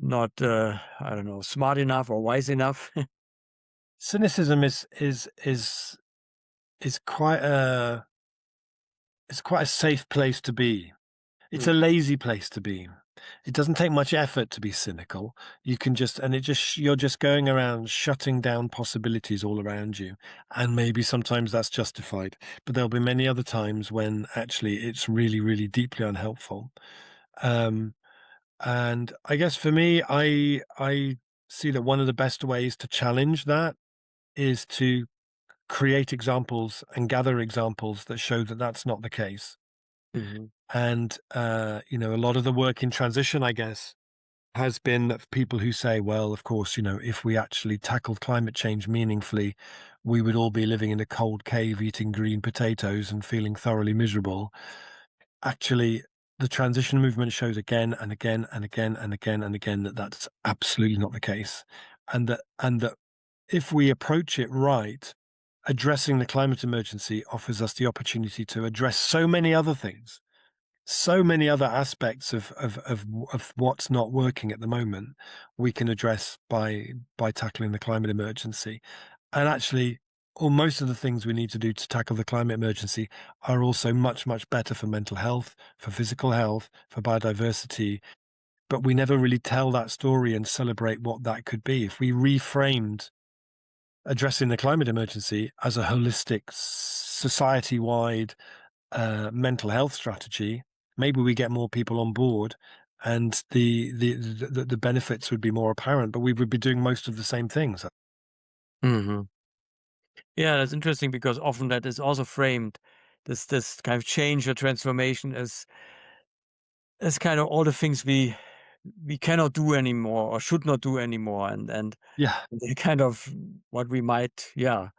I don't know, smart enough or wise enough. Cynicism is quite a safe place to be. It's Mm, a lazy place to be. It doesn't take much effort to be cynical. You can just and it just you're just going around shutting down possibilities all around you, and maybe sometimes that's justified, but there'll be many other times when actually it's really, really deeply unhelpful. Um, and I guess for me, I see that one of the best ways to challenge that is to create examples and gather examples that show that that's not the case. mhm, And, a lot of the work in transition, I guess, has been of people who say, well, of course, if we actually tackled climate change meaningfully, we would all be living in a cold cave eating green potatoes and feeling thoroughly miserable. Actually, the transition movement shows again and again and again and again and again that that's absolutely not the case. And that if we approach it right, addressing the climate emergency offers us the opportunity to address so many other things, so many other aspects of what's not working at the moment we can address by tackling the climate emergency. And actually, most of the things we need to do to tackle the climate emergency are also much, much better for mental health, for physical health, for biodiversity. But we never really tell that story and celebrate what that could be. If we reframed addressing the climate emergency as a holistic, society wide mental health strategy, maybe we get more people on board and the benefits would be more apparent, but we would be doing most of the same things. mhm. Yeah, that's interesting because often that is also framed, this kind of change or transformation, as kind of all the things we cannot do anymore or should not do anymore, and Yeah, they kind of what we might, yeah,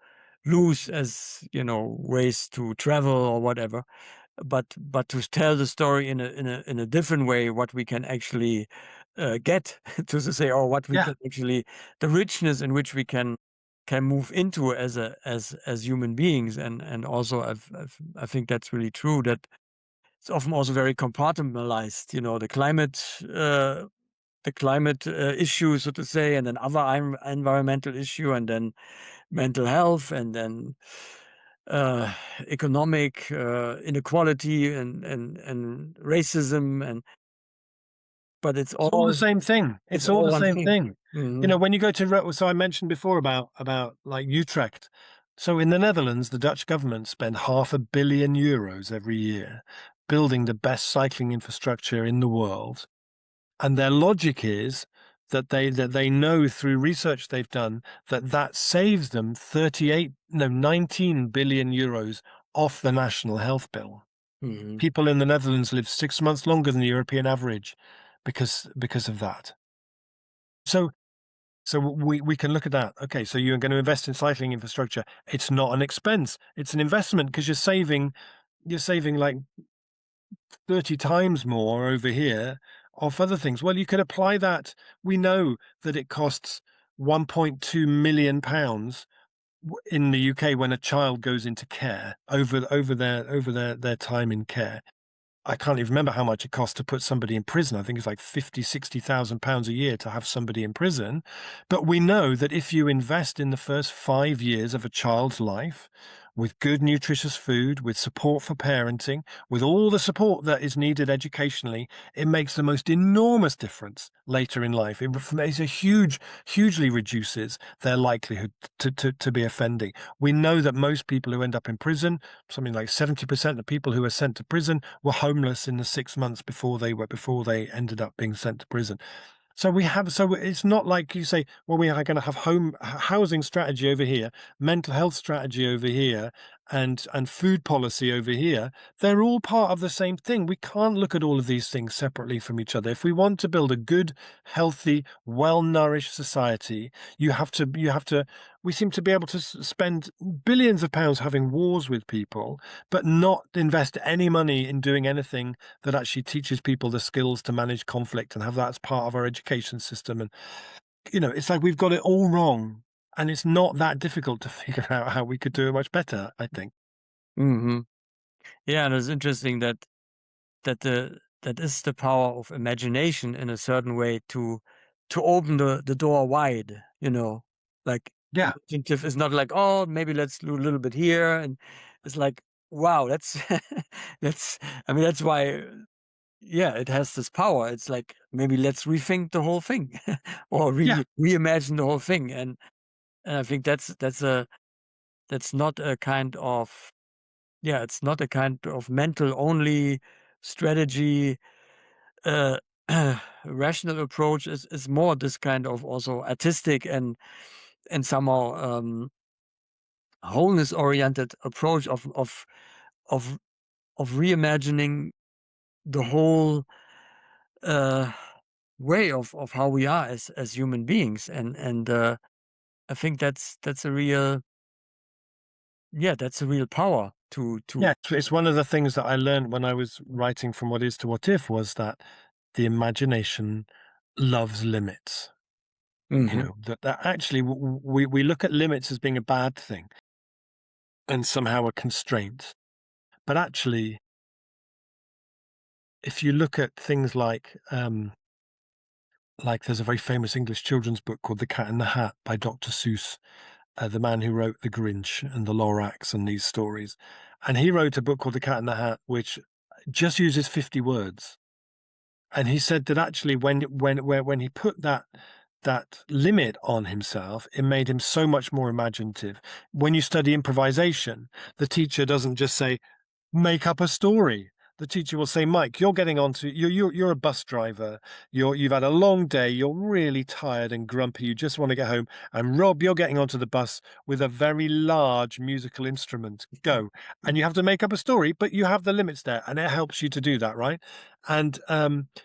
lose as, ways to travel or whatever. But to tell the story in a different way, what we can actually get to say, or what we yeah. can actually, the richness in which we can move into as human beings. And also I think that's really true, that it's often also very compartmentalized, the climate the climate issue, so to say, and then other environmental issue, and then mental health, and then uh, economic inequality, and racism, and but It's all the same thing. it's It's all all the one same thing. thing. You Hmm. know, when you go to so I mentioned before about like Utrecht. So in the Netherlands, the Dutch government spend €500 million every year building the best cycling infrastructure in the world. And their logic is that they know through research they've done that that saves them 38 no 19 billion euros off the national health bill. Hmm. People in the Netherlands live 6 months longer than the European average because of that. So we can look at that. Okay, so you're going to invest in cycling infrastructure. It's not an expense. It's an investment because you're saving like 30 times more over here off other things. Well, you could apply that. We know that it costs 1.2 million pounds in the UK when a child goes into care over their time in care. I can't even remember how much it costs to put somebody in prison. I think it's like 50, 60,000 pounds a year to have somebody in prison. But we know that if you invest in the first 5 years of a child's life with good, nutritious food, with support for parenting, with all the support that is needed educationally, it makes the most enormous difference later in life. It makes a hugely reduces their likelihood to be offending. We know that most people who end up in prison, something like 70% of people who are sent to prison were homeless in the 6 months before they ended up being sent to prison. So it's not like you say, well, we are going to have housing strategy over here, mental health strategy over here, and food policy over here. They're all part of the same thing. We can't look at all of these things separately from each other. If we want to build a good, healthy, well-nourished society, you have to we seem to be able to spend billions of pounds having wars with people, but not invest any money in doing anything that actually teaches people the skills to manage conflict and have that as part of our education system. And, it's like we've got it all wrong. And it's not that difficult to figure out how we could do it much better, I think. Hmm. Yeah, and it's interesting that is the power of imagination in a certain way to open the door wide, like Yeah. imaginative is not like, oh, maybe let's do a little bit here, and it's like, wow, that's that's I mean that's why, yeah, it has this power. It's like, maybe let's rethink the whole thing, or Yeah. reimagine the whole thing. And I think that's not a kind of, yeah, it's not a kind of mental only strategy. uh, Rational approach is more this kind of also artistic and somehow wholeness oriented approach of of reimagining the whole uh, way of how we are as human beings. And I think that's a real, yeah, that's a real power to. Yeah. It's one of the things that I learned when I was writing From What Is to What If was that the imagination loves limits. Hmm. That actually we look at limits as being a bad thing and somehow a constraint. But actually, if you look at things like there's a very famous English children's book called The Cat in the Hat by Dr. Seuss, the man who wrote The Grinch and The Lorax and these stories. And he wrote a book called The Cat in the Hat, which just uses 50 words. And he said that actually when he put that limit on himself, it made him so much more imaginative. When you study improvisation, the teacher doesn't just say, make up a story. The teacher will say, "Mike, you're getting onto you're a bus driver. You've had a long day. You're really tired and grumpy. You just want to get home. And Rob, you're getting onto the bus with a very large musical instrument. Go." And you have to make up a story, but you have the limits there, and it helps you to do that, right? And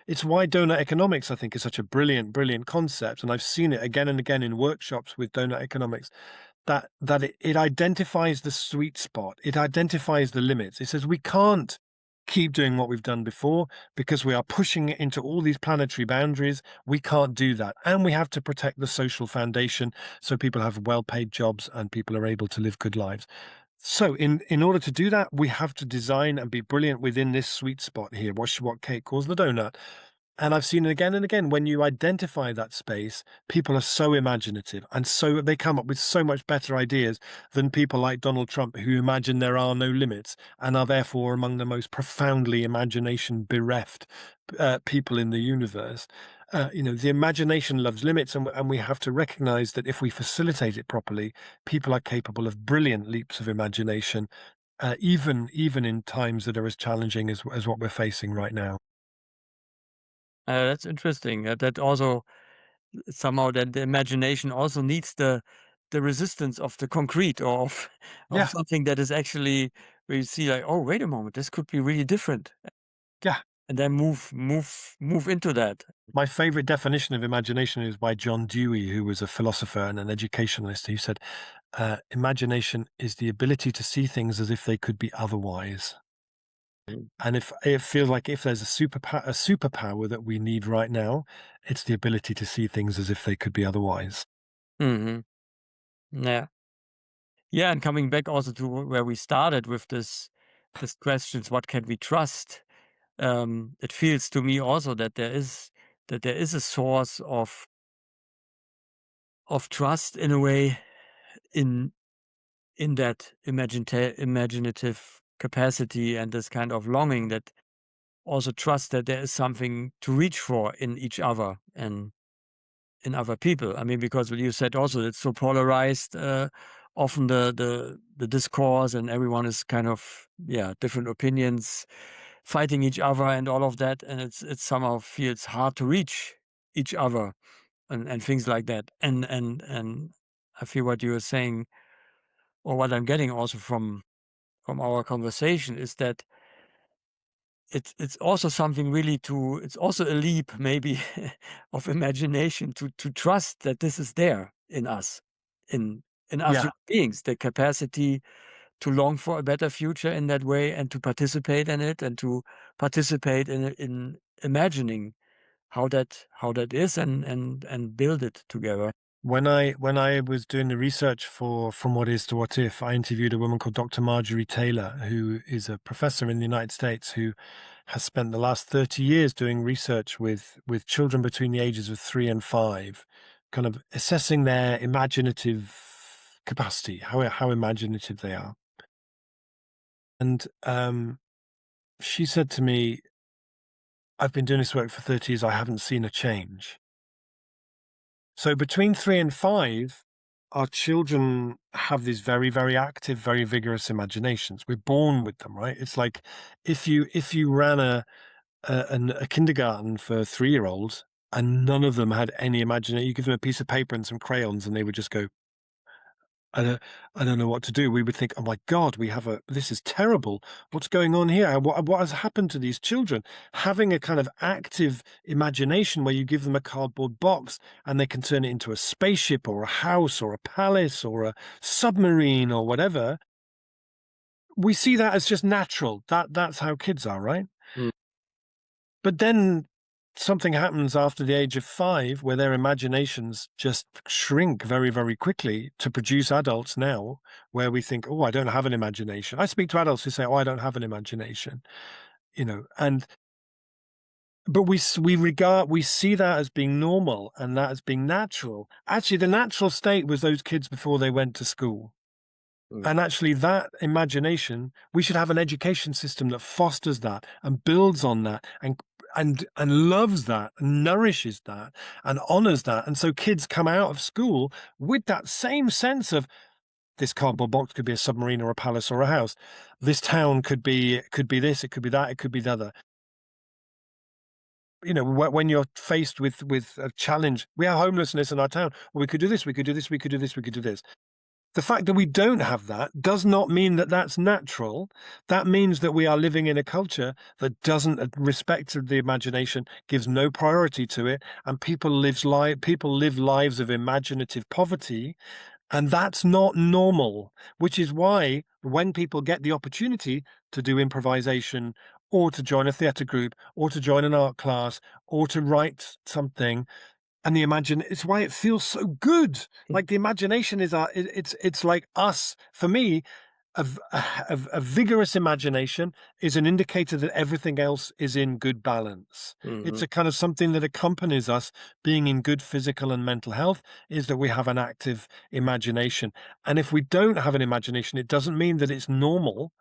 it's why donut economics, I think, is such a brilliant concept. And I've seen it again and again in workshops with donut economics that it identifies the sweet spot. It identifies the limits. It says we can't keep doing what we've done before because we are pushing it into all these planetary boundaries. We can't do that. And we have to protect the social foundation so people have well-paid jobs and people are able to live good lives. So in order to do that, we have to design and be brilliant within this sweet spot here, what Kate calls the donut. And I've seen it again and again. When you identify that space, people are so imaginative and so they come up with so much better ideas than people like Donald Trump, who imagine there are no limits and are therefore among the most profoundly imagination bereft people in the universe. The imagination loves limits, and we have to recognize that if we facilitate it properly, people are capable of brilliant leaps of imagination, even in times that are as challenging as what we're facing right now. That's interesting. That also somehow that the imagination also needs the resistance of the concrete or of of Yeah, something that is actually where you see like, oh, wait a moment, this could be really different, yeah. and then move into that. My favorite definition of imagination is by John Dewey, who was a philosopher and an educationalist. He said, imagination is the ability to see things as if they could be otherwise. Mm. And if it feels like if there's a superpower that we need right now, it's the ability to see things as if they could be otherwise. Mhm. Yeah. Yeah, and coming back also to where we started with this questions, what can we trust? It feels to me also that there is a source of trust in a way in that imaginative capacity and this kind of longing that also trust that there is something to reach for in each other and in other people. I mean, because you said also it's so polarized, often the discourse and everyone is kind of, yeah, different opinions, fighting each other and all of that, and it somehow feels hard to reach each other and things like that. And I feel what you were saying, or what I'm getting also from our conversation, is that it's also something really to it's also a leap maybe of imagination to trust that this is there in us, in us Yeah. human beings, the capacity to long for a better future in that way and to participate in it and to participate in imagining how that is and build it together. When I was doing the research for From What Is to What If, I interviewed a woman called Dr. Marjorie Taylor, who is a professor in the United States who has spent the last 30 years doing research with children between the ages of 3 and 5, kind of assessing their imaginative capacity, how imaginative they are. And she said to me, "I've been doing this work for 30 years. I haven't seen a change." So between 3 and 5, our children have these very, very active, very vigorous imaginations. We're born with them, right? It's like if you ran a kindergarten for 3-year-olds and none of them had any imagination, you give them a piece of paper and some crayons, and they would just go, I don't, I don't know what to do. We would think, oh my God, this is terrible. What's going on here? What has happened to these children? Having a kind of active imagination where you give them a cardboard box and they can turn it into a spaceship or a house or a palace or a submarine or whatever. We see that as just natural. That's how kids are, right? Mm. But then something happens after the age of 5 where their imaginations just shrink very, very quickly to produce adults now where we think, "Oh, I don't have an imagination." I speak to adults who say, "Oh, I don't have an imagination," and but we see that as being normal and that as being natural. Actually, the natural state was those kids before they went to school. Mm. And actually, that imagination, we should have an education system that fosters that and builds on that and loves that and nourishes that and honors that. And so kids come out of school with that same sense of this cardboard box could be a submarine or a palace or a house. This town could be this, it could be that, it could be the other. When you're faced with a challenge, we have homelessness in our town. Well, we could do this, we could do this, we could do this, we could do this. The fact that we don't have that does not mean that that's natural. That means that we are living in a culture that doesn't respect the imagination, gives no priority to it, and people live lives of imaginative poverty, and that's not normal. Which is why when people get the opportunity to do improvisation, or to join a theatre group, or to join an art class, or to write something, and it's why it feels so good. Like the imagination is it's like us. For me, a vigorous imagination is an indicator that everything else is in good balance. It's Mhm. a kind of something that accompanies us being in good physical and mental health, is that we have an active imagination. And if we don't have an imagination, it doesn't mean that it's normal.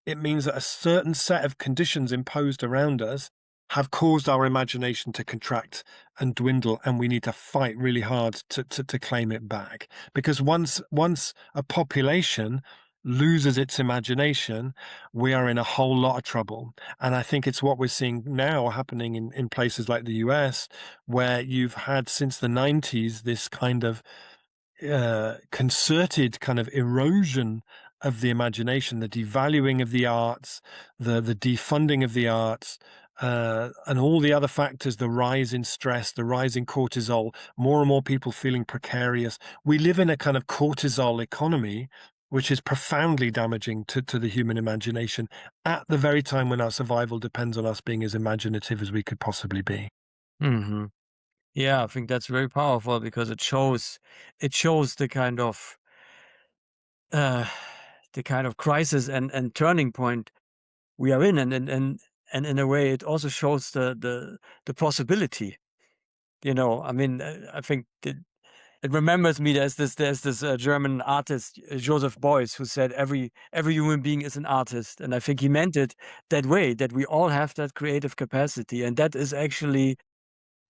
It means that a certain set of conditions imposed around us have caused our imagination to contract and dwindle, and we need to fight really hard to claim it back. Because once a population loses its imagination, we are in a whole lot of trouble. And I think it's what we're seeing now happening in places like the US, where you've had since the 90s this kind of concerted kind of erosion of the imagination, the devaluing of the arts, the defunding of the arts, and all the other factors, the rise in stress, the rise in cortisol, more and more people feeling precarious. We live in a kind of cortisol economy, which is profoundly damaging to the human imagination at the very time when our survival depends on us being as imaginative as we could possibly be. Mhm. Yeah, I think that's very powerful because it shows uh, the kind of crisis and turning point we are in, and in a way, it also shows the possibility. I mean, I think it remembers me. There's this German artist, Joseph Beuys, who said every human being is an artist, and I think he meant it that way. That we all have that creative capacity, and that is actually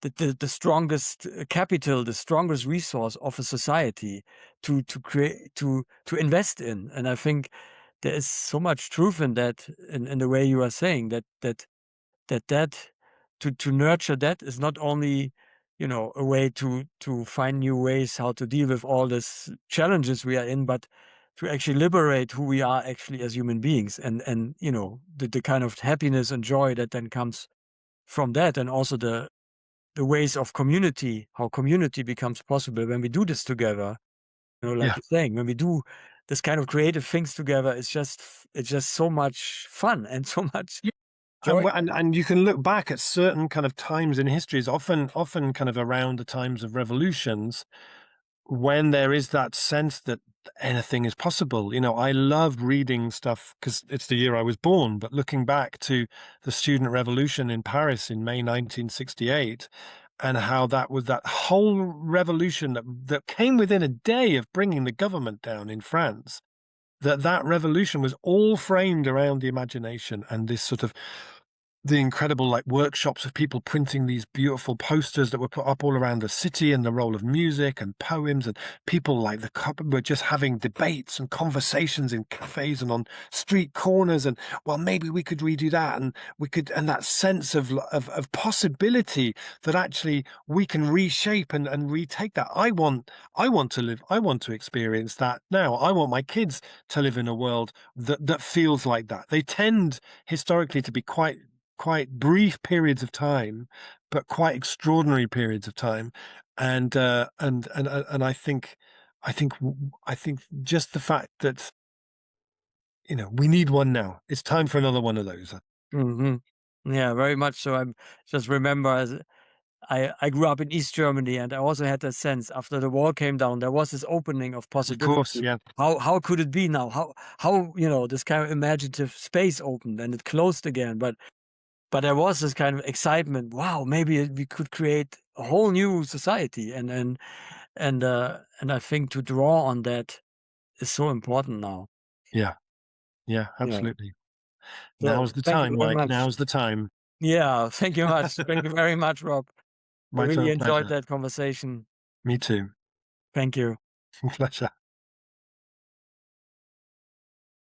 the strongest capital, the strongest resource of a society to create to invest in. And I think there is so much truth in that, in the way you are saying that to nurture that is not only a way to find new ways how to deal with all these challenges we are in, but to actually liberate who we are actually as human beings, and the kind of happiness and joy that then comes from that, and also the ways of community, how community becomes possible when we do this together. Like Yeah. you're saying, when we do this kind of creative things together, it's just so much fun and so much Yeah, joy. and you can look back at certain kind of times in histories, often kind of around the times of revolutions, when there is that sense that anything is possible. I love reading stuff because it's the year I was born, but looking back to the student revolution in Paris in May 1968, and how that was that whole revolution that came within a day of bringing the government down in France. That revolution was all framed around the imagination and this sort of the incredible like workshops of people printing these beautiful posters that were put up all around the city, and the role of music and poems, and people like the couple were just having debates and conversations in cafes and on street corners, and well, maybe we could redo that, and we could, and that sense of possibility, that actually we can reshape and retake that. I want to experience that now. I want my kids to live in a world that feels like that. They tend historically to be quite brief periods of time, but quite extraordinary periods of time. And I think just the fact that, we need one now. It's time for another one of those. Mhm. Yeah, very much so. I'm just remember as I grew up in East Germany, and I also had that sense after the wall came down, there was this opening of Of course, possibility. yeah. How could it be now? How this kind of imaginative space opened and it closed again, but there was this kind of excitement. Wow, maybe we could create a whole new society, and I think to draw on that is so important now. Yeah, yeah, Yeah. absolutely. So Now's the thank you time, very Mike. much. Now's the time. Yeah, thank you much. Thank you very much, Rob. I My really total enjoyed pleasure. that conversation. Me too. Thank you. Pleasure.